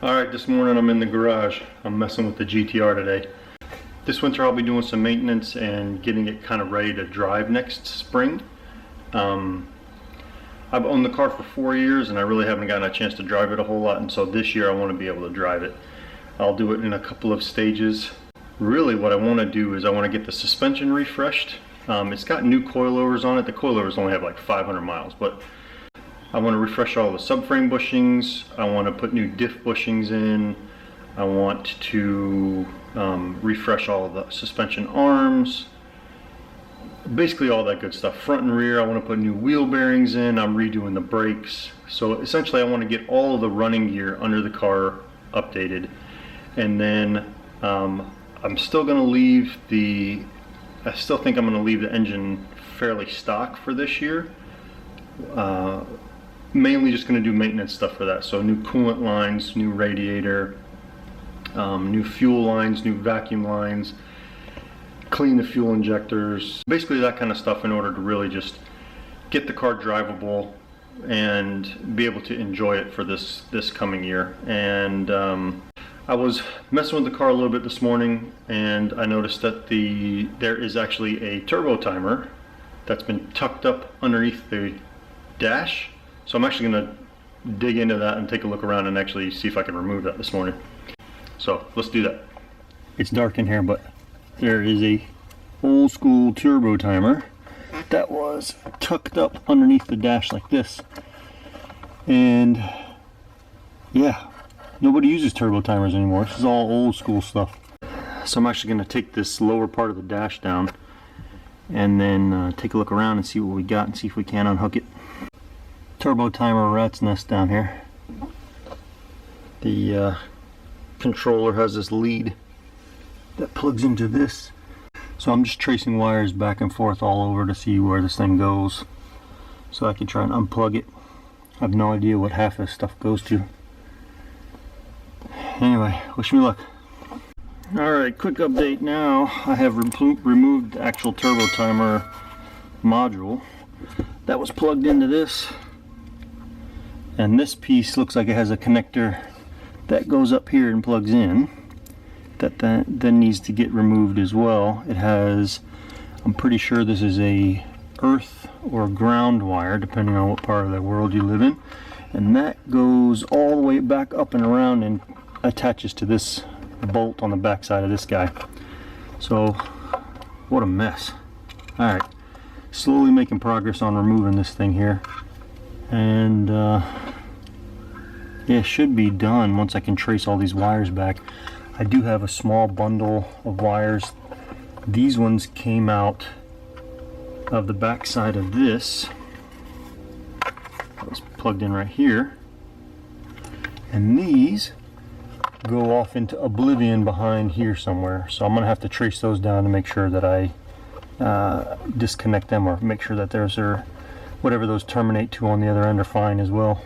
Alright, this morning I'm in the garage. I'm messing with the GTR today. This winter I'll be doing some maintenance and getting it kind of ready to drive next spring. I've owned the car for 4 years and I really haven't gotten a chance to drive it a whole lot, and so this year I want to be able to drive it. I'll do it in a couple of stages. Really what I want to do is I want to get the suspension refreshed. It's got new coilovers on it. The coilovers only have like 500 miles, but I want to refresh all the subframe bushings. I want to put new diff bushings in. I want to refresh all of the suspension arms. Basically all that good stuff. Front and rear, I want to put new wheel bearings in. I'm redoing the brakes. So essentially I want to get all of the running gear under the car updated. And then I'm still going to leave I still think I'm going to leave the engine fairly stock for this year. Mainly just going to do maintenance stuff for that. So new coolant lines, new radiator, new fuel lines, new vacuum lines, clean the fuel injectors, basically that kind of stuff in order to really just get the car drivable and be able to enjoy it for this coming year. And I was messing with the car a little bit this morning and I noticed that there is actually a turbo timer that's been tucked up underneath the dash. So I'm actually going to dig into that and take a look around and actually see if I can remove that this morning. So let's do that. It's dark in here, but there is a old school turbo timer that was tucked up underneath the dash like this. And yeah, nobody uses turbo timers anymore. This is all old school stuff. So I'm actually going to take this lower part of the dash down and then take a look around and see what we got and see if we can unhook it. Turbo timer rat's nest down here. The controller has this lead that plugs into this. So I'm just tracing wires back and forth all over to see where this thing goes so I can try and unplug it. I have no idea what half this stuff goes to. Anyway, wish me luck. Alright, quick update now. I have removed the actual turbo timer module that was plugged into this. And this piece looks like it has a connector that goes up here and plugs in. That then needs to get removed as well. It has, I'm pretty sure this is a earth or ground wire, depending on what part of the world you live in. And that goes all the way back up and around and attaches to this bolt on the back side of this guy. So, what a mess. Alright, slowly making progress on removing this thing here. And yeah, it should be done once I can trace all these wires back. I do have a small bundle of wires. These ones came out of the back side of this. That was plugged in right here. And these go off into oblivion behind here somewhere. So I'm going to have to trace those down to make sure that I disconnect them, or make sure that there's whatever those terminate to on the other end are fine as well.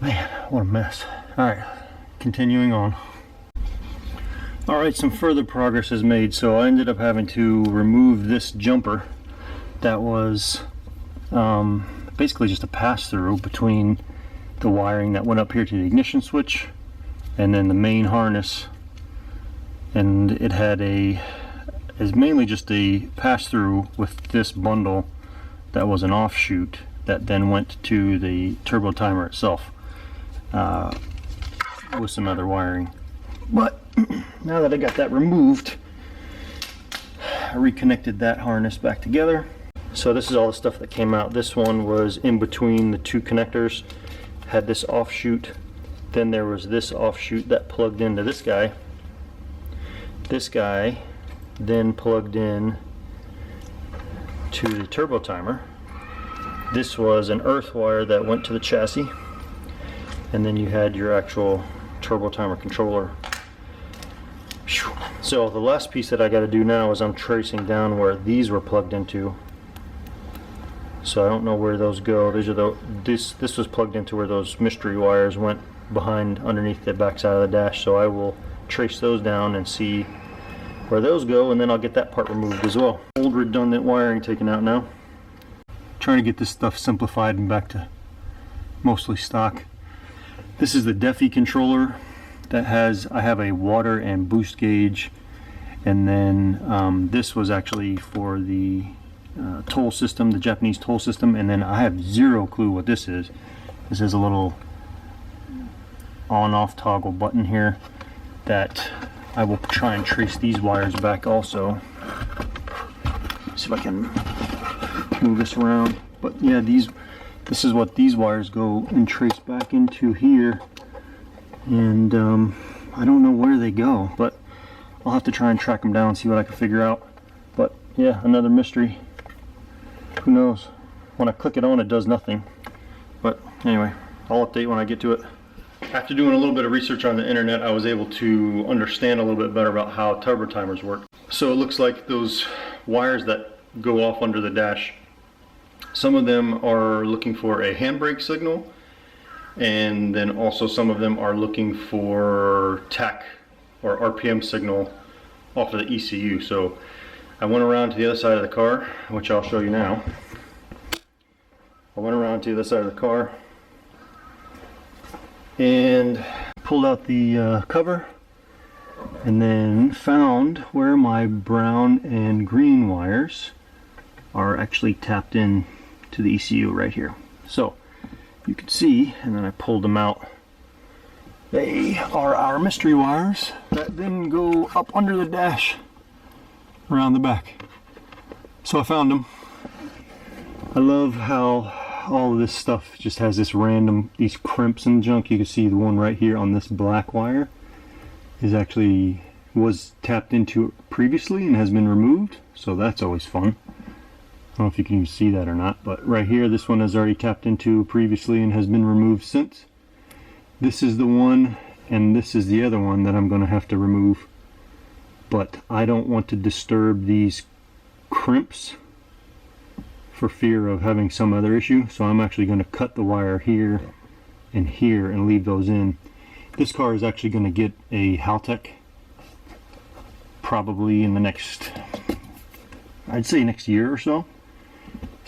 Man, what a mess. Alright, continuing on. Alright, some further progress is made. So I ended up having to remove this jumper that was basically just a pass-through between the wiring that went up here to the ignition switch and then the main harness. And it had is mainly just a pass-through with this bundle that was an offshoot that then went to the turbo timer itself with some other wiring. But now that I got that removed, I reconnected that harness back together. So this is all the stuff that came out. This one was in between the two connectors, had this offshoot, then there was this offshoot that plugged into this guy. This guy then plugged in to the turbo timer. This was an earth wire that went to the chassis, and then you had your actual turbo timer controller. So the last piece that I got to do now is I'm tracing down where these were plugged into. So I don't know where those go. These are this was plugged into where those mystery wires went behind underneath the back side of the dash. So I will trace those down and see where those go, and then I'll get that part removed as well. Old redundant wiring taken out now. Trying to get this stuff simplified and back to mostly stock. This is the Defi controller that has, I have a water and boost gauge, and then this was actually for the toll system, the Japanese toll system, and then I have zero clue what this is. This is a little on-off toggle button here that I will try and trace these wires back also. See if I can move this around. But yeah, this is what these wires go and trace back into here, and I don't know where they go, but I'll have to try and track them down and see what I can figure out. But yeah, another mystery. Who knows? When I click it on, it does nothing. But anyway, I'll update when I get to it. After doing a little bit of research on the internet, I was able to understand a little bit better about how turbo timers work. So it looks like those wires that go off under the dash, some of them are looking for a handbrake signal, and then also some of them are looking for tach or RPM signal off of the ECU. So I went around to the other side of the car, which I'll show you now. I went around to the other side of the car and pulled out the cover, and then found where my brown and green wires are actually tapped in to the ECU right here. So you can see, and then I pulled them out. They are our mystery wires that then go up under the dash around the back. So I found them. I love how all of this stuff just has this random, these crimps and junk. You can see the one right here on this black wire is actually was tapped into previously and has been removed, so that's always fun. I don't know if you can even see that or not, but right here, this one has already tapped into previously and has been removed since. This is the one, and this is the other one that I'm going to have to remove, but I don't want to disturb these crimps for fear of having some other issue, so I'm actually going to cut the wire here and leave those in. This car is actually going to get a Haltech probably in the next, I'd say next year or so.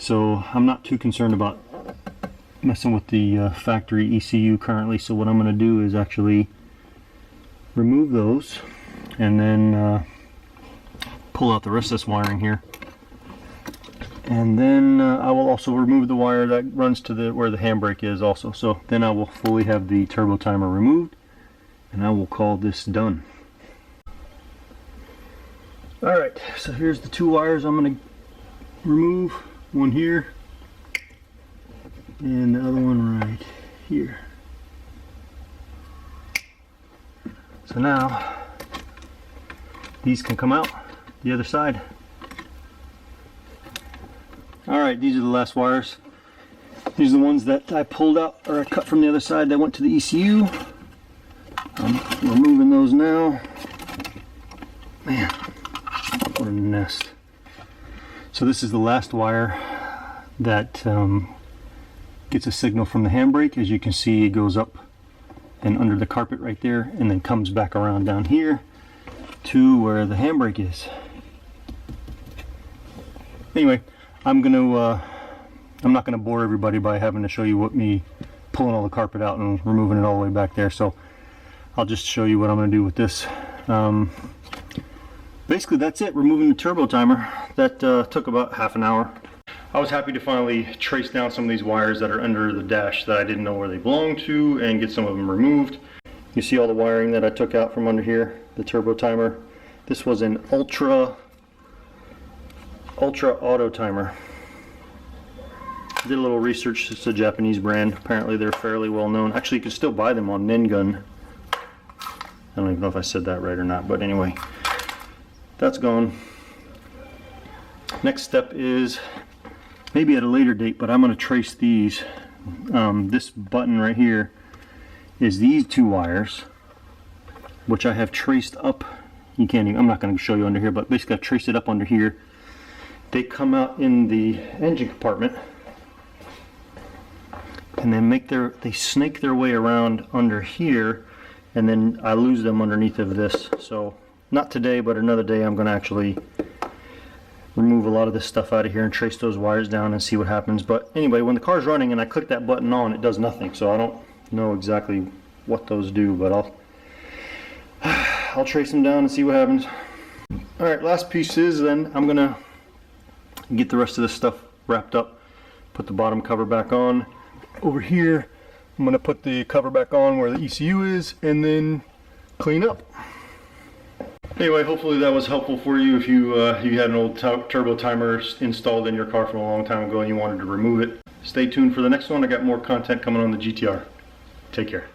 So I'm not too concerned about messing with the factory ECU currently. So what I'm going to do is actually remove those and then pull out the rest of this wiring here. And then I will also remove the wire that runs to where the handbrake is also. So then I will fully have the turbo timer removed, and I will call this done. Alright, so here's the two wires I'm going to remove. One here, and the other one right here. So now, these can come out the other side. Alright, these are the last wires. These are the ones that I pulled out, or I cut from the other side that went to the ECU. I'm removing those now. Man, what a nest. So this is the last wire that gets a signal from the handbrake. As you can see, it goes up and under the carpet right there, and then comes back around down here to where the handbrake is. Anyway, I'm not gonna bore everybody by having to show you what me pulling all the carpet out and removing it all the way back there. So I'll just show you what I'm gonna do with this. Basically that's it, removing the turbo timer. That took about half an hour. I was happy to finally trace down some of these wires that are under the dash that I didn't know where they belonged to and get some of them removed. You see all the wiring that I took out from under here, the turbo timer. This was an ultra auto timer. Did a little research. It's a Japanese brand. Apparently they're fairly well known. Actually, you can still buy them on Ningun. I don't even know if I said that right or not, but anyway, that's gone. Next step is maybe at a later date, but I'm going to trace these. This button right here is these two wires, which I have traced up. You can't even, I'm not going to show you under here, but basically I've traced it up under here. They come out in the engine compartment and then they snake their way around under here, and then I lose them underneath of this. So not today, but another day I'm going to actually remove a lot of this stuff out of here and trace those wires down and see what happens. But anyway, when the car's running and I click that button on, it does nothing, so I don't know exactly what those do, but I'll trace them down and see what happens. All right, last piece is then I'm gonna get the rest of this stuff wrapped up, put the bottom cover back on. Over here, I'm gonna put the cover back on where the ECU is and then clean up. Anyway, hopefully that was helpful for you if you had an old turbo timer installed in your car from a long time ago and you wanted to remove it. Stay tuned for the next one. I got more content coming on the GTR. Take care.